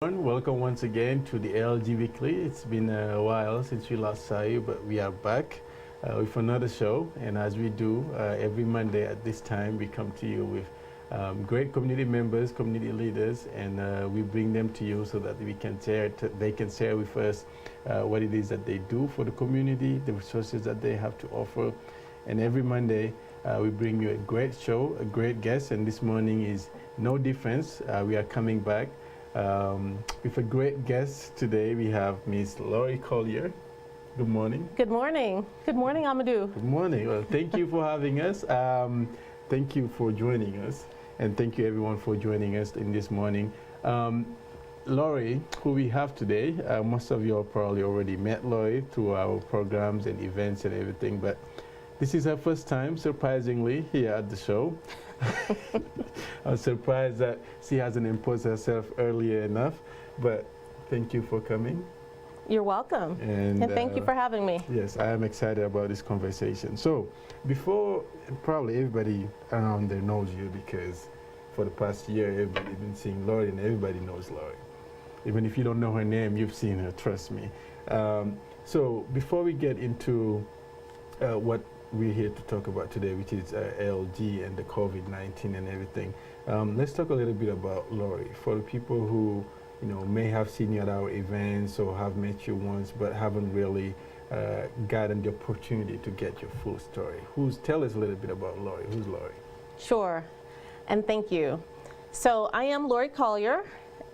Welcome once again to the ALG Weekly. It's been a while since we last saw you, but we are back with another show. And as we do every Monday at this time, we come to you with great community members, community leaders, and we bring them to you so that we can they can share with us what it is that they do for the community, the resources that they have to offer. And every Monday, we bring you a great show, a great guest, and this morning is no difference. We are coming back with a great guest today. We have Miss Laurie Collier. Good morning. Good morning. Good morning, Amadou. Good morning. Well, thank you for having us. Thank you for joining us, and thank you everyone for joining us in this morning. Laurie, who we have today, most of you have probably already met Laurie through our programs and events and everything, but this is her first time, surprisingly, here at the show. I was surprised that she hasn't imposed herself earlier enough, but thank you for coming. You're welcome, and thank you for having me. Yes, I am excited about this conversation. So, before, probably everybody around there knows you because for the past year, everybody's been seeing Laurie, and everybody knows Laurie. Even if you don't know her name, you've seen her, trust me. So, before we get into what we're here to talk about today, which is ALG and the COVID-19 and everything. Let's talk a little bit about Laurie. For the people who may have seen you at our events or have met you once but haven't really gotten the opportunity to get your full story. Tell us a little bit about Laurie. Who's Laurie? Sure, and thank you. So I am Laurie Collier,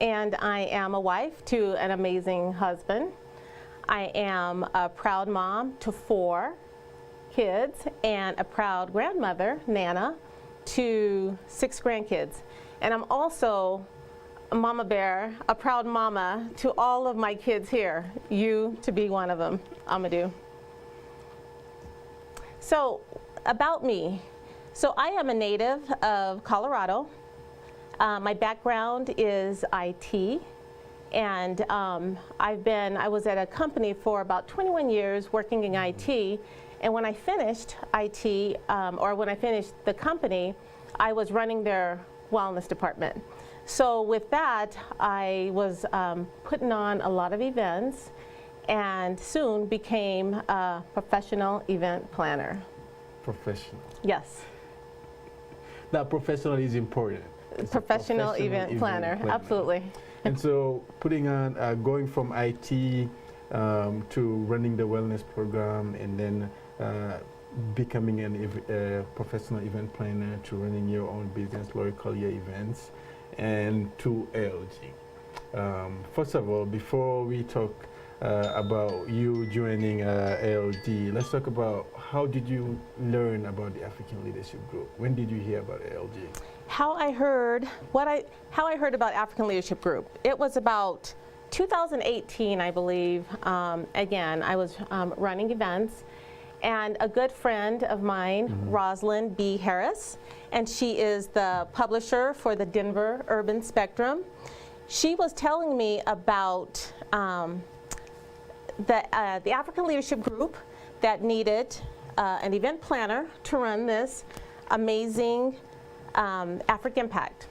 and I am a wife to an amazing husband. I am a proud mom to 4 kids and a proud grandmother, Nana, to 6 grandkids. And I'm also a mama bear, a proud mama to all of my kids here, you to be one of them, Amadou. So about me. So I am a native of Colorado. My background is IT, and I was at a company for about 21 years working in IT. And when I finished IT, or when I finished the company, I was running their wellness department. So with that, I was putting on a lot of events and soon became a professional event planner. Professional. Yes. That professional is important. Professional event planner, absolutely. And so putting on, going from IT to running the wellness program, and then becoming a professional event planner, to running your own business, Laurie Collier Events, and to ALG. First of all, before we talk about you joining ALG, let's talk about how did you learn about the African Leadership Group? When did you hear about ALG? How I heard about African Leadership Group. It was about 2018, I believe. Again, I was running events, and a good friend of mine, Rosalind B. Harris, and she is the publisher for the Denver Urban Spectrum. She was telling me about the African Leadership Group that needed an event planner to run this amazing Africa Impact.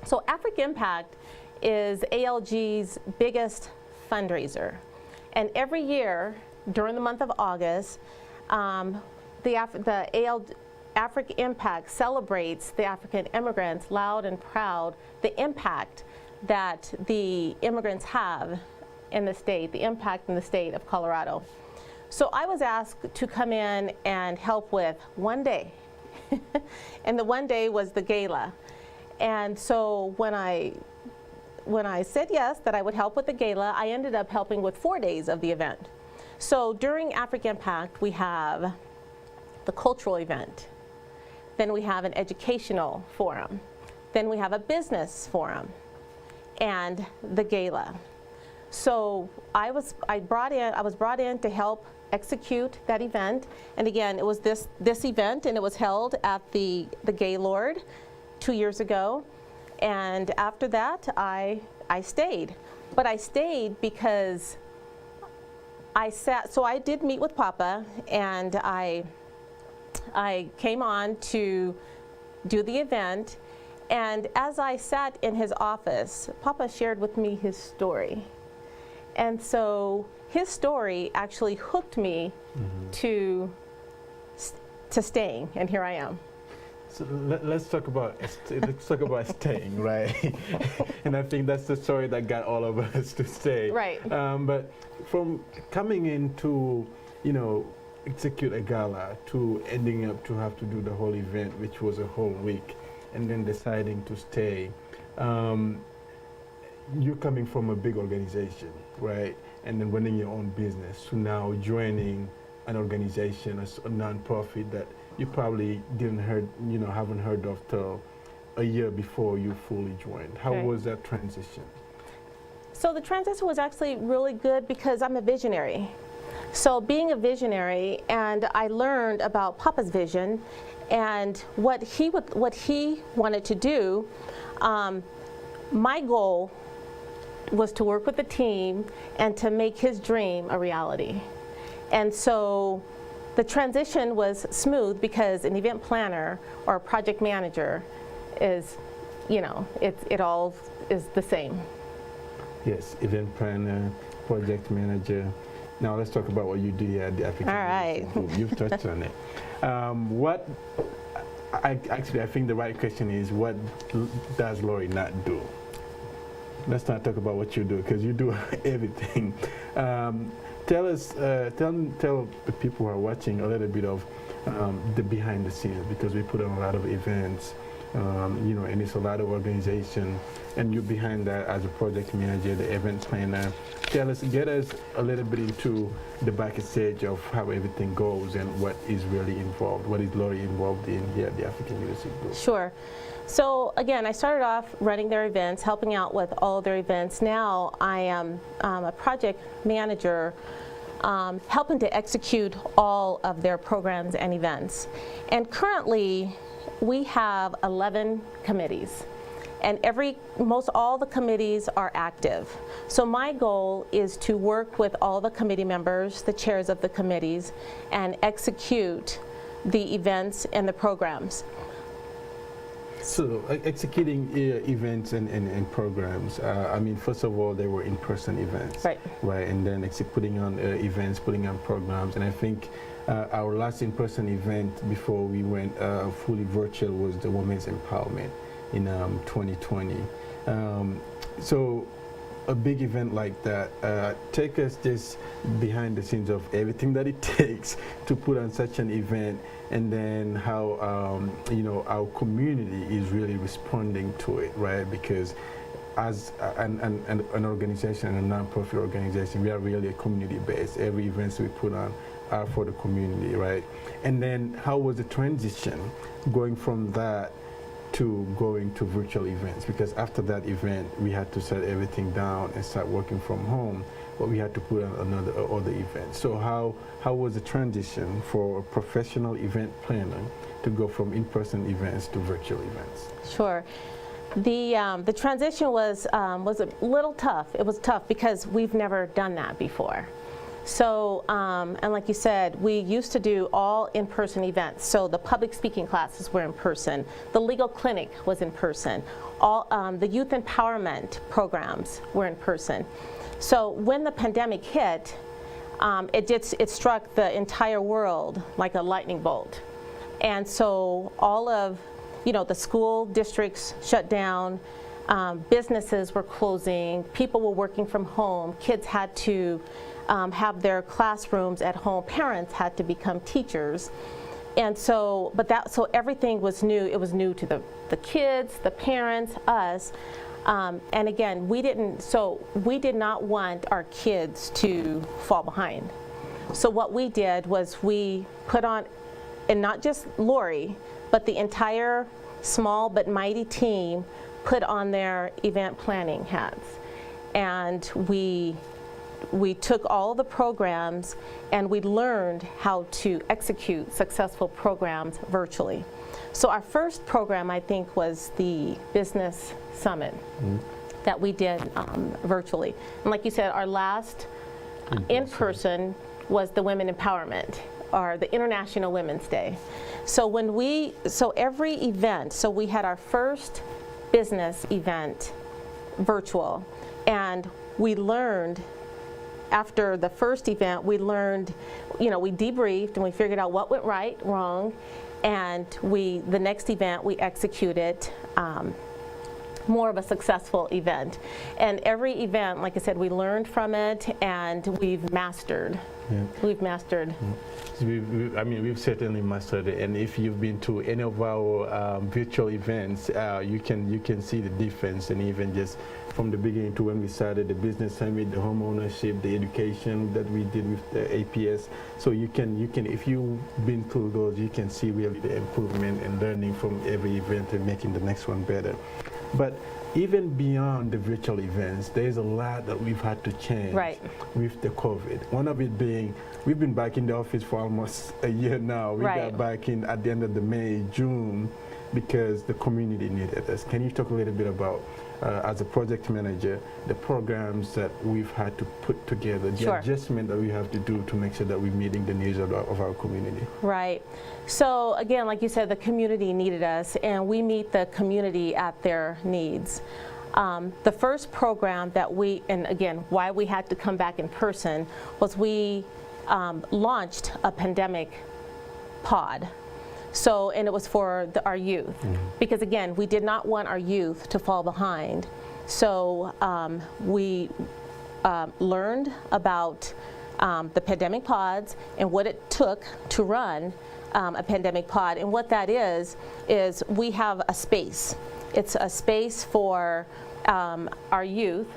So Africa Impact is ALG's biggest fundraiser, and every year during the month of August, the Africa Impact celebrates the African immigrants loud and proud, the impact that the immigrants have in the state, the impact in the state of Colorado. So I was asked to come in and help with one day, and the one day was the gala. And so when I said yes, that I would help with the gala, I ended up helping with 4 days of the event. So during Africa Impact, we have the cultural event, then we have an educational forum, then we have a business forum, and the gala. So I was brought in to help execute that event, and again, it was this event, and it was held at the Gaylord 2 years ago, and after that, I stayed. But I stayed because so I did meet with Papa, and I came on to do the event, And as I sat in his office, Papa shared with me his story. And so his story actually hooked me to staying, and here I am. So let's talk about staying, right? And I think that's the story that got all of us to stay. Right. But from coming in to, execute a gala to ending up to have to do the whole event, which was a whole week, and then deciding to stay. You're coming from a big organization, right? And then running your own business to now joining an organization, a non-profit that you probably haven't heard of till a year before you fully joined. How was that transition? So the transition was actually really good because I'm a visionary. So being a visionary, and I learned about Papa's vision and what he wanted to do. My goal was to work with the team and to make his dream a reality. And so the transition was smooth because an event planner or a project manager is, it all is the same. Yes, event planner, project manager. Now let's talk about what you do here at the African Leadership Group. You've touched on it. I think the right question is, what does Lori not do? Let's not talk about what you do, because you do everything. Tell the people who are watching a little bit of the behind the scenes, because we put on a lot of events, and it's a lot of organization, and you're behind that as a project manager, the event planner. Get us a little bit into the backstage of how everything goes and what is really involved. What is Lori involved in here at the African Leadership Group? Sure. So again, I started off running their events, helping out with all of their events. Now I am a project manager, helping to execute all of their programs and events. And currently, we have 11 committees, and most all the committees are active. So my goal is to work with all the committee members, the chairs of the committees, and execute the events and the programs. So executing events and programs, first of all, they were in-person events. Right, and then putting on events, putting on programs, and I think our last in-person event before we went fully virtual was the Women's Empowerment in 2020. So a big event like that, take us just behind the scenes of everything that it takes to put on such an event, and then how our community is really responding to it, right? Because as an organization, a non-profit organization, we are really a community-based. Every event we put on are for the community, right? And then how was the transition going from that to going to virtual events? Because after that event, we had to set everything down and start working from home, but we had to put on other events. So how was the transition for a professional event planner to go from in-person events to virtual events? Sure. The transition was a little tough. It was tough because we've never done that before. So, and like you said, we used to do all in-person events. So the public speaking classes were in person. The legal clinic was in person. All the youth empowerment programs were in person. So when the pandemic hit, it struck the entire world like a lightning bolt. And so all of, the school districts shut down, businesses were closing, people were working from home, kids had to have their classrooms at home, parents had to become teachers. And so, so everything was new. It was new to the kids, the parents, us. And again, we did not want our kids to fall behind. So what we did was we put on, and not just Lori, but the entire small but mighty team put on their event planning hats. And we took all the programs and we learned how to execute successful programs virtually. So our first program, I think, was the Business Summit that we did virtually. And like you said, our last in-person was the Women Empowerment, or the International Women's Day. So every event, so we had our first business event virtual. And we learned, after the first event, we learned, we debriefed and we figured out what went right, wrong, and the next event we executed more of a successful event. And every event, like I said, we learned from it and we've mastered. Yeah. We've mastered. We've certainly mastered it. And if you've been to any of our virtual events, you can see the difference. And even just from the beginning to when we started the business summit, the home ownership, the education that we did with the APS. So you can, if you've been through those, you can see really the improvement and learning from every event and making the next one better. But even beyond the virtual events, there's a lot that we've had to change with the COVID. One of it being, we've been back in the office for almost a year now. We got back in at the end of the May, June, because the community needed us. Can you talk a little bit about, as a project manager, the programs that we've had to put together, the adjustment that we have to do to make sure that we're meeting the needs of our community? Right. So again, like you said, the community needed us, and we meet the community at their needs. The first program that and again, why we had to come back in person, was we launched a pandemic pod. So, and it was for our youth, because again, we did not want our youth to fall behind. So we learned about the pandemic pods and what it took to run a pandemic pod. And what that is we have a space. It's a space for our youth,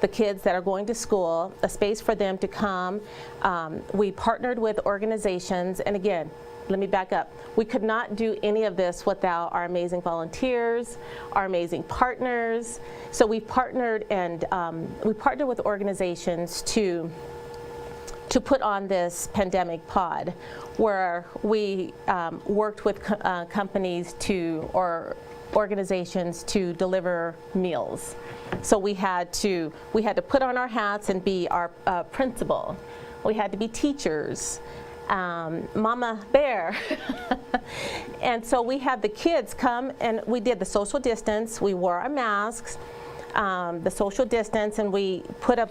the kids that are going to school, a space for them to come. We partnered with organizations, and again, let me back up. We could not do any of this without our amazing volunteers, our amazing partners. So we partnered, and we partnered with organizations to put on this pandemic pod, where we worked with companies or organizations to deliver meals. So we had to put on our hats and be our principal. We had to be teachers. Mama Bear. And so we had the kids come, and we did the social distance. We wore our masks, the social distance, and we put up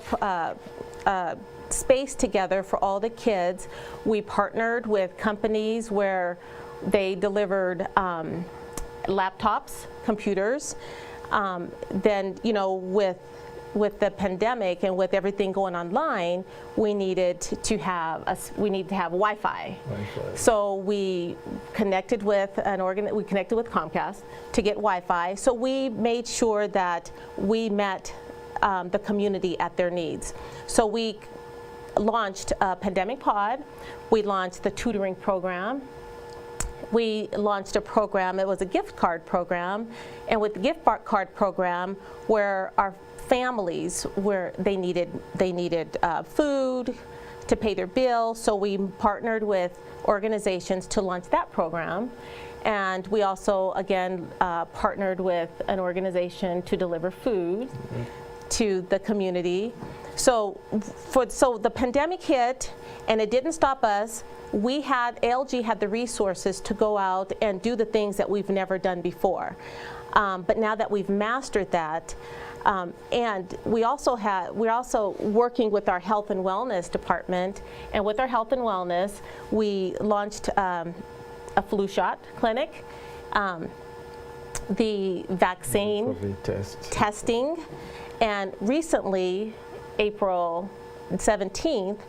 a space together for all the kids. We partnered with companies where they delivered laptops, computers. Then, with the pandemic and with everything going online, we needed to have Wi-Fi. So we connected with Comcast to get Wi-Fi. So we made sure that we met the community at their needs. So we launched a pandemic pod. We launched the tutoring program. We launched a program. It was a gift card program, and with the gift card program, where our families, where they needed food to pay their bills, so we partnered with organizations to launch that program. And we also, again, partnered with an organization to deliver food to the community. So the pandemic hit, and it didn't stop us. ALG had the resources to go out and do the things that we've never done before. But now that we've mastered that, and we're also working with our health and wellness department, and with our health and wellness, we launched a flu shot clinic, the vaccine testing, and recently, April 17th,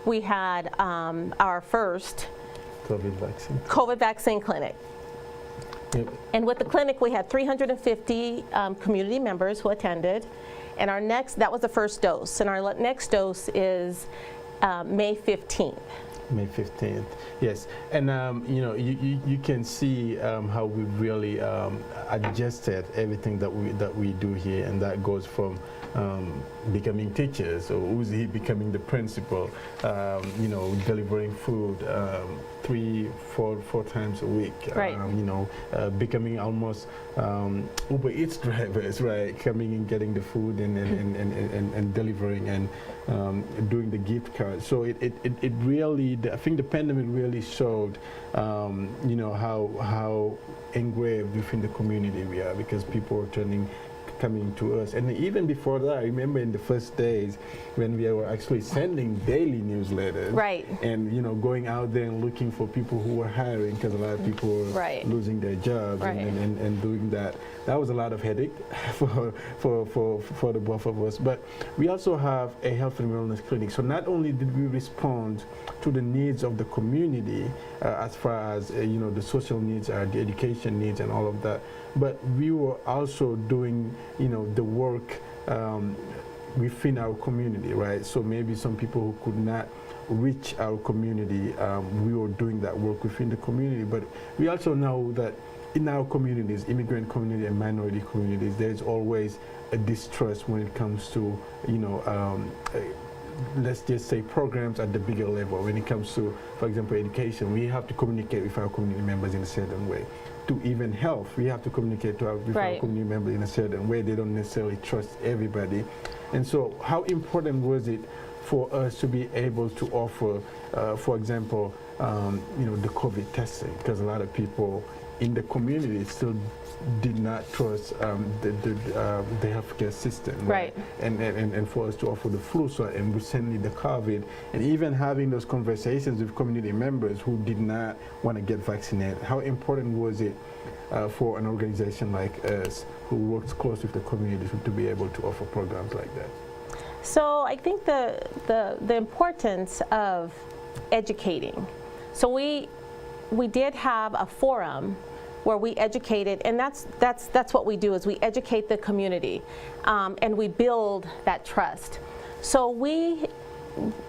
we had our first COVID vaccine clinic. Yep. And with the clinic, we had 350 community members who attended, and that was the first dose, and our next dose is May 15th. May 15th, yes. And you can see how we really adjusted everything that we do here, and that goes from becoming teachers, or Uzi becoming the principal, delivering food 3-4 times a week, Right. Becoming almost Uber Eats drivers, right? Coming and getting the food and delivering and doing the gift cards. So it really, I think the pandemic really showed, how engraved within the community we are, because people are coming to us. And even before that, I remember in the first days when we were actually sending daily newsletters, Right. and going out there and looking for people who were hiring, because a lot of people were Right. losing their jobs, Right. and doing that. That was a lot of headache for the both of us. But we also have a health and wellness clinic. So not only did we respond to the needs of the community, as far as the social needs are, the education needs, and all of that, but we were also doing the work within our community, right? So maybe some people who could not reach our community, we were doing that work within the community. But we also know that in our communities, immigrant community and minority communities, there's always a distrust when it comes to let's just say programs at the bigger level. When it comes to, for example, education, we have to communicate with our community members in a certain way. To even health, we have to communicate with Right. our community members in a certain way. They don't necessarily trust everybody. And so how important was it for us to be able to offer, for example, the COVID testing? Because a lot of people in the community still did not trust the healthcare system, Right. And for us to offer the flu shot and recently the COVID, and even having those conversations with community members who did not want to get vaccinated. How important was it for an organization like us, who works close with the community, to be able to offer programs like that? So I think the importance of educating. So we did have a forum where we educated, and that's what we do, is we educate the community, and we build that trust. So we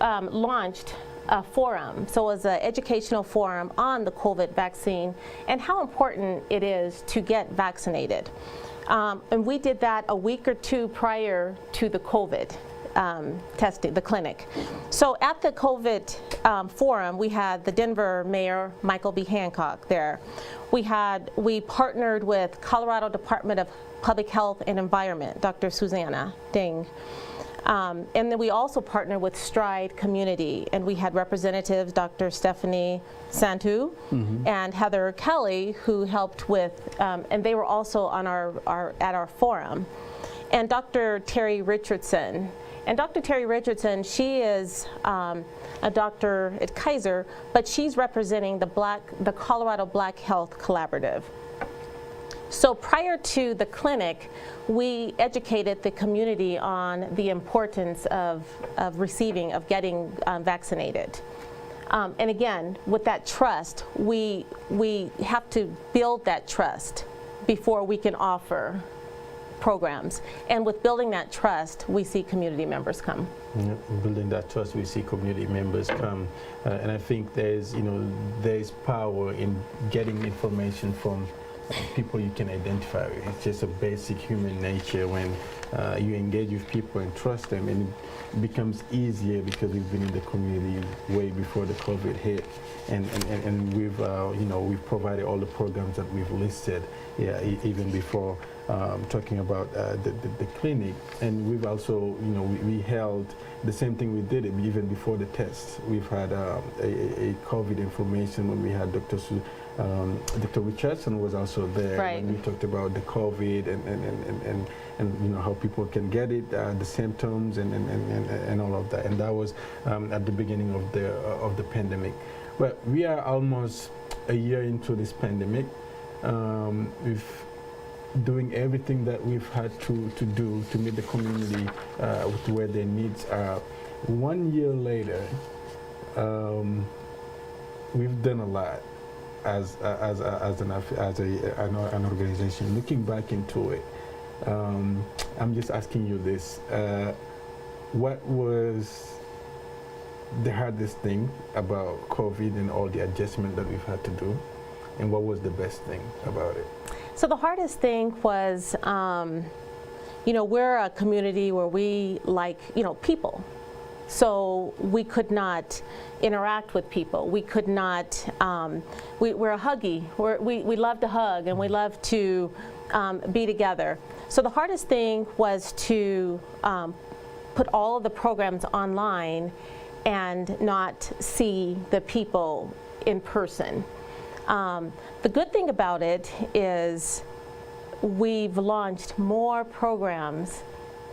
launched a forum. So it was an educational forum on the COVID vaccine and how important it is to get vaccinated. And we did that a week or two prior to the COVID testing, the clinic. So at the COVID forum, we had the Denver Mayor, Michael B. Hancock, there. We partnered with Colorado Department of Public Health and Environment, Dr. Susanna Dieng. And then we also partnered with Stride Community, and we had representatives, Dr. Stephanie Santu and Heather Kelly, who helped with, and they were also on at our forum, and Dr. Terry Richardson. And Dr. Terry Richardson, she is a doctor at Kaiser, but she's representing the Colorado Black Health Collaborative. So prior to the clinic, we educated the community on the importance of getting vaccinated. And again, with that trust, we have to build that trust before we can offer programs. And with building that trust, we see community members come. Building that trust, we see community members come. And I think there's power in getting information from people you can identify with. It's just a basic human nature when you engage with people and trust them, and it becomes easier because we've been in the community way before the COVID hit, and we've provided all the programs that we've listed, even before talking about the clinic. And we've also, we held the same thing we did even before the tests. We've had a COVID information when we had Dr. Richardson was also there. Right. When we talked about the COVID and how people can get it, the symptoms and all of that. And that was at the beginning of the pandemic. But we are almost a year into this pandemic. We've doing everything that we've had to do to meet the community with where their needs are. 1 year later, we've done a lot as an organization. Looking back into it, I'm just asking you this: what was the hardest thing about COVID and all the adjustment that we've had to do, and what was the best thing about it? So the hardest thing was, we're a community where we like, people. So we could not interact with people. We could not, we're a huggy. We love to hug and we love to be together. So the hardest thing was to put all of the programs online and not see the people in person. The good thing about it is we've launched more programs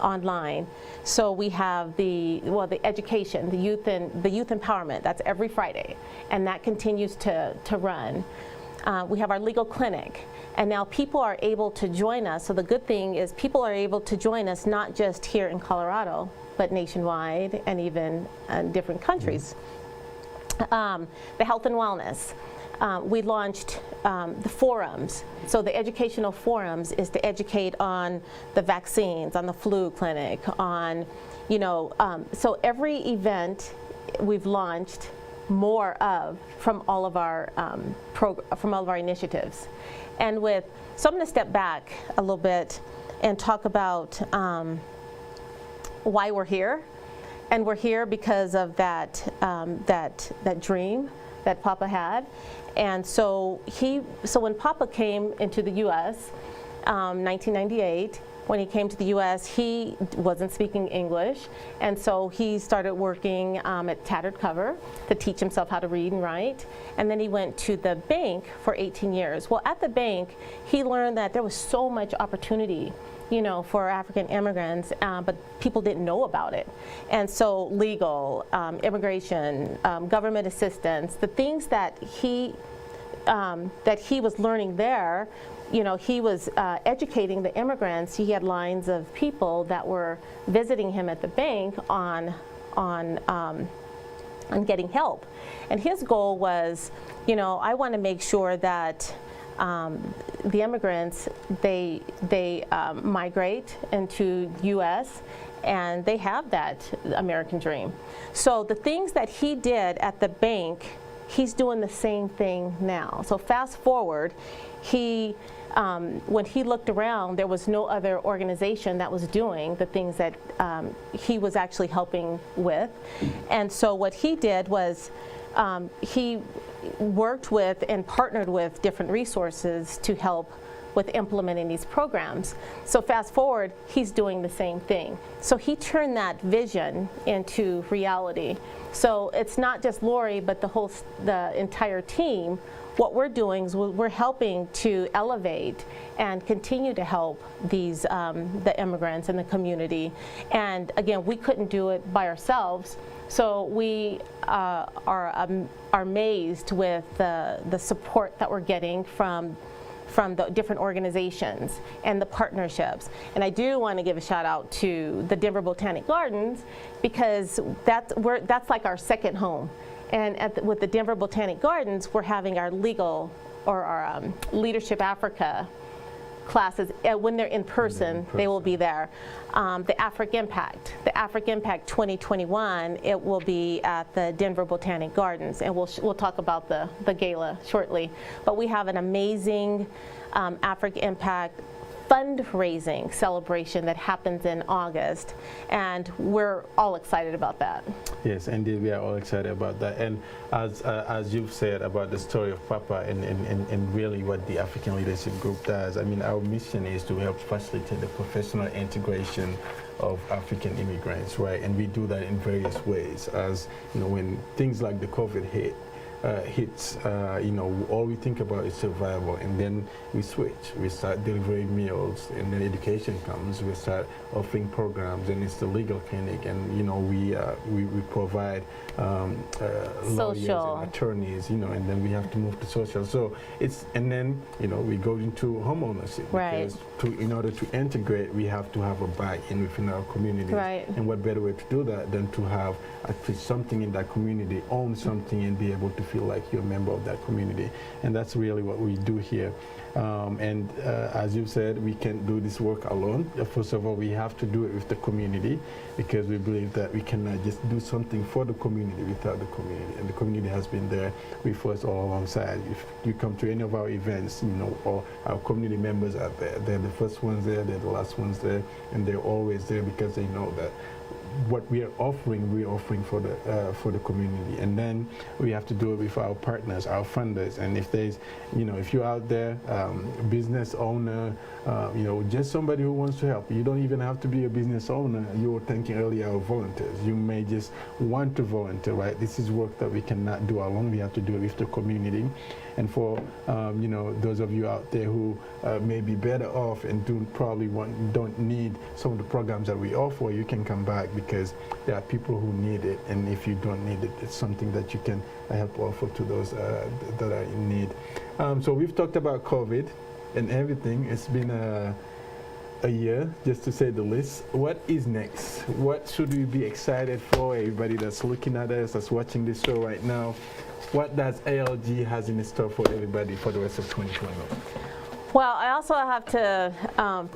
online. So we have the education, the youth empowerment. That's every Friday, and that continues to run. We have our legal clinic, and now people are able to join us. So the good thing is people are able to join us not just here in Colorado, but nationwide and even in different countries. The health and wellness. We launched the forums. So the educational forums is to educate on the vaccines, on the flu clinic, on, so every event we've launched more of from all of our initiatives. And so I'm going to step back a little bit and talk about why we're here. And we're here because of that dream that Papa had. And so when Papa came into the U.S., 1998, when he came to the U.S., he wasn't speaking English, and so he started working at Tattered Cover to teach himself how to read and write. And then he went to the bank for 18 years. Well, at the bank, he learned that there was so much opportunity, for African immigrants, but people didn't know about it. And so legal, immigration, government assistance, the things that he was learning there, he was educating the immigrants. He had lines of people that were visiting him at the bank on getting help. And his goal was, I want to make sure that the immigrants, they migrate into U.S. and they have that American dream. So the things that he did at the bank, he's doing the same thing now. So fast forward, when he looked around, there was no other organization that was doing the things that he was actually helping with. And so what he did was he worked with and partnered with different resources to help with implementing these programs. So fast forward, he's doing the same thing. So he turned that vision into reality. So it's not just Lori, but the entire team. What we're doing is we're helping to elevate and continue to help these the immigrants in the community. And again, we couldn't do it by ourselves. So we are amazed with the support that we're getting from the different organizations and the partnerships. And I do want to give a shout out to the Denver Botanic Gardens, because that's like our second home. And with the Denver Botanic Gardens, we're having our legal or our Leadership Africa classes. When they're in person, they will be there. The Africa Impact 2021, it will be at the Denver Botanic Gardens, and we'll talk about the gala shortly. But we have an amazing Africa Impact fundraising celebration that happens in August, and we're all excited about that. Yes, indeed, we are all excited about that. And as you've said about the story of Papa and really what the African Leadership Group does, I mean, our mission is to help facilitate the professional integration of African immigrants, right? And we do that in various ways. As when things like the COVID hits, all we think about is survival, and then we switch. We start delivering meals, and then education comes. We start offering programs, and it's the legal clinic, and we provide lawyers and attorneys, and then we have to move to social. So and then we go into home ownership, right? Because in order to integrate, we have to have a buy-in within our communities. Right. And what better way to do that than to have at least something in that community, own something, and be able to feel like you're a member of that community. And that's really what we do here. As you said, we can't do this work alone. First of all, we have to do it with the community, because we believe that we cannot just do something for the community without the community. And the community has been there with us all alongside. If you come to any of our events, all our community members are there. They're the first ones there, they're the last ones there, and they're always there because they know that what we're offering for the community. And then we have to do it with our partners, our funders. And if there's, if you're out there, business owner, just somebody who wants to help, you don't even have to be a business owner. You were thinking earlier of volunteers. You may just want to volunteer, right? This is work that we cannot do alone. We have to do it with the community. And for those of you out there who may be better off and don't need some of the programs that we offer, you can come back, because there are people who need it. And if you don't need it, it's something that you can help offer to those that are in need. So we've talked about COVID and everything. It's been a year, just to say the least. What is next? What should we be excited for? Everybody that's looking at us, that's watching this show right now, what does ALG has in store for everybody for the rest of 2021? Well, I also have to,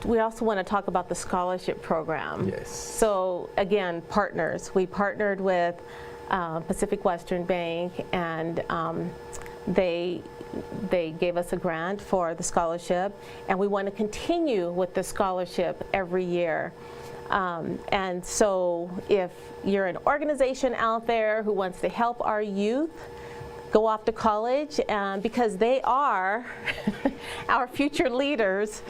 we also want to talk about the scholarship program. Yes. So again, partners. We partnered with Pacific Western Bank, and they gave us a grant for the scholarship, and we want to continue with the scholarship every year. And so if you're an organization out there who wants to help our youth go off to college, because they are our future leaders,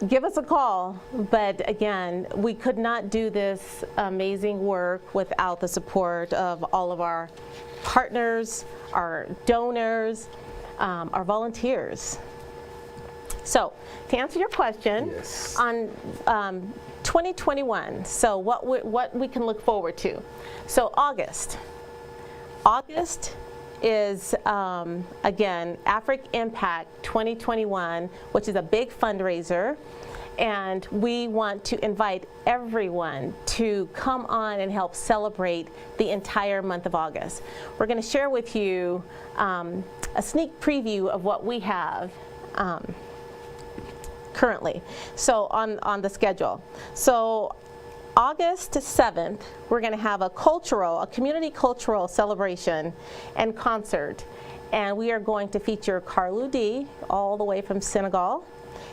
give us a call. But again, we could not do this amazing work without the support of all of our partners, our donors, our volunteers. So to answer your question, yes, on 2021, so what we can look forward to. So August is, again, Africa Impact 2021, which is a big fundraiser. And we want to invite everyone to come on and help celebrate the entire month of August. We're going to share with you a sneak preview of what we have currently, so on the schedule. So August 7th, we're going to have a community cultural celebration and concert. And we are going to feature Carlou D, all the way from Senegal.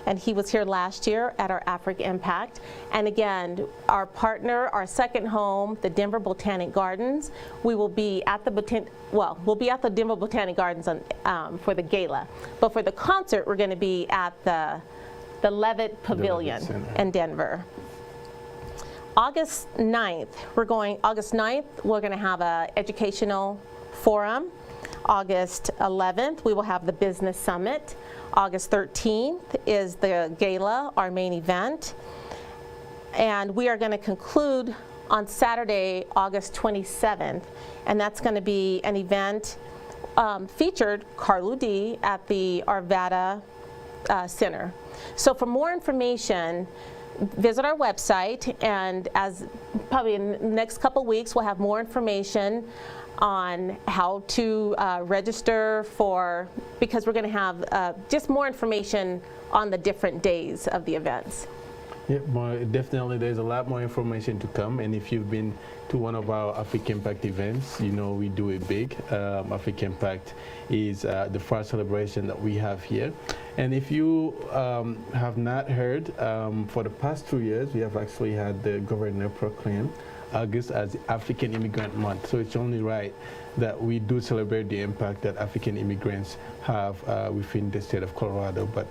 And he was here last year at our Africa Impact. And again, our partner, our second home, the Denver Botanic Gardens, we will be at the Denver Botanic Gardens for the gala. But for the concert, we're going to be at the Levitt Pavilion in Denver. August 9th, we're going to have an educational forum. August 11th, we will have the business summit. August 13th is the gala, our main event. And we are going to conclude on Saturday, August 27th. And that's going to be an event featured Carlou D at the Arvada Center. So for more information, visit our website, and as probably in the next couple weeks, we'll have more information on how to register because we're going to have just more information on the different days of the events. Yeah, definitely there's a lot more information to come. And if you've been to one of our Africa Impact events, we do it big. Africa Impact is the first celebration that we have here. And if you have not heard, for the past 2 years, we have actually had the governor proclaim August as African Immigrant Month. So it's only right that we do celebrate the impact that African immigrants have within the state of Colorado, but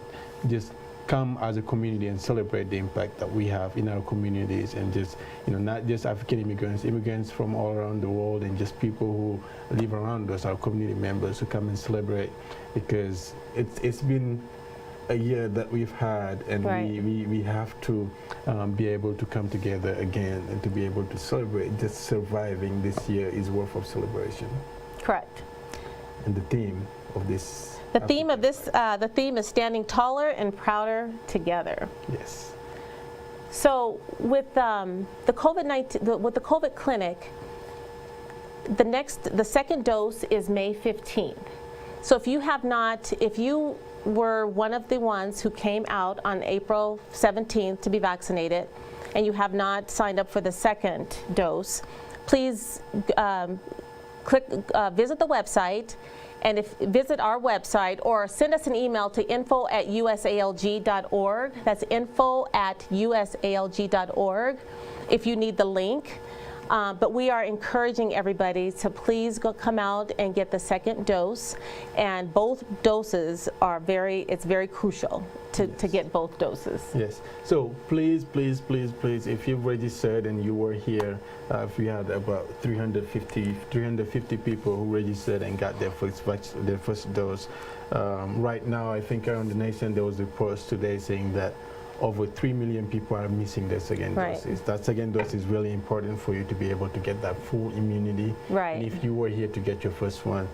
just come as a community and celebrate the impact that we have in our communities, and just, not just African immigrants from all around the world, and just people who live around us, our community members, who come and celebrate, because it's been a year that we've had, and right, we have to be able to come together again and to be able to celebrate. Just surviving this year is worth of celebration. Correct. And the theme of this. The theme is standing taller and prouder together. Yes. So with the COVID clinic, the second dose is May 15th. So if you were one of the ones who came out on April 17th to be vaccinated, and you have not signed up for the second dose, please visit the website, and visit our website, or send us an email to info@usalg.org. That's info@usalg.org if you need the link. But we are encouraging everybody to please come out and get the second dose, and both doses are it's very crucial to get both doses. Yes. So please, please, please, please, if you've registered and you were here, if we had about 350 people who registered and got their first dose. Right now, I think around the nation there was reports today saying that over 3 million people are missing their second doses. That second dose is really important for you to be able to get that full immunity. Right. And if you were here to get your first one,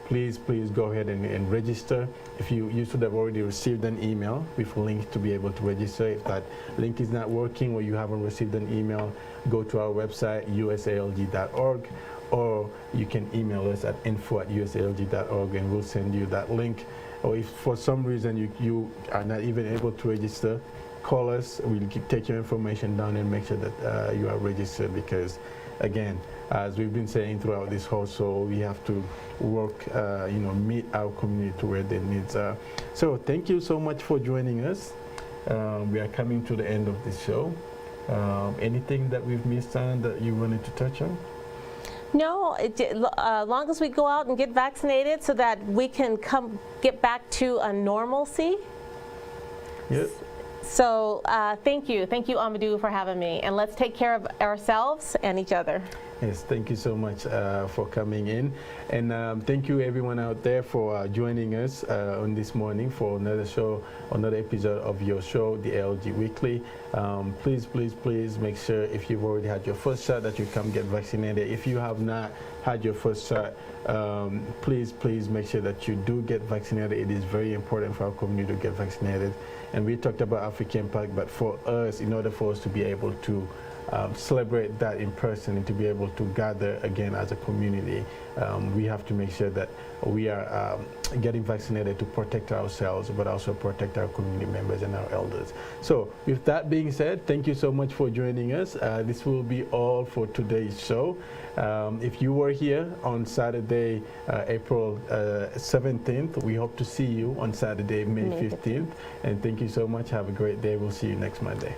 please go ahead and register. If you should have already received an email with a link to be able to register. If that link is not working or you haven't received an email, go to our website, usalg.org, or you can email us at info@usalg.org, and we'll send you that link. Or if for some reason you are not even able to register, call us. We'll take your information down and make sure that you are registered, because again, as we've been saying throughout this whole show, we have to work, meet our community to where their needs are. So thank you so much for joining us. We are coming to the end of this show. Anything that we've missed on that you wanted to touch on? No, long as we go out and get vaccinated so that we can get back to a normalcy. Yes. So thank you, Amadou, for having me, and let's take care of ourselves and each other. Yes, thank you so much for coming in, and thank you everyone out there for joining us on this morning for another show, another episode of your show, the ALG Weekly. Please, please, please make sure if you've already had your first shot that you come get vaccinated. If you have not had your first shot, please, please make sure that you do get vaccinated. It is very important for our community to get vaccinated. And we talked about African Impact, but for us, in order for us to be able to celebrate that in person and to be able to gather again as a community, we have to make sure that we are getting vaccinated to protect ourselves, but also protect our community members and our elders. So with that being said, thank you so much for joining us. This will be all for today's show. If you were here on Saturday, April 17th, we hope to see you on Saturday, May 15th. And thank you so much. Have a great day. We'll see you next Monday.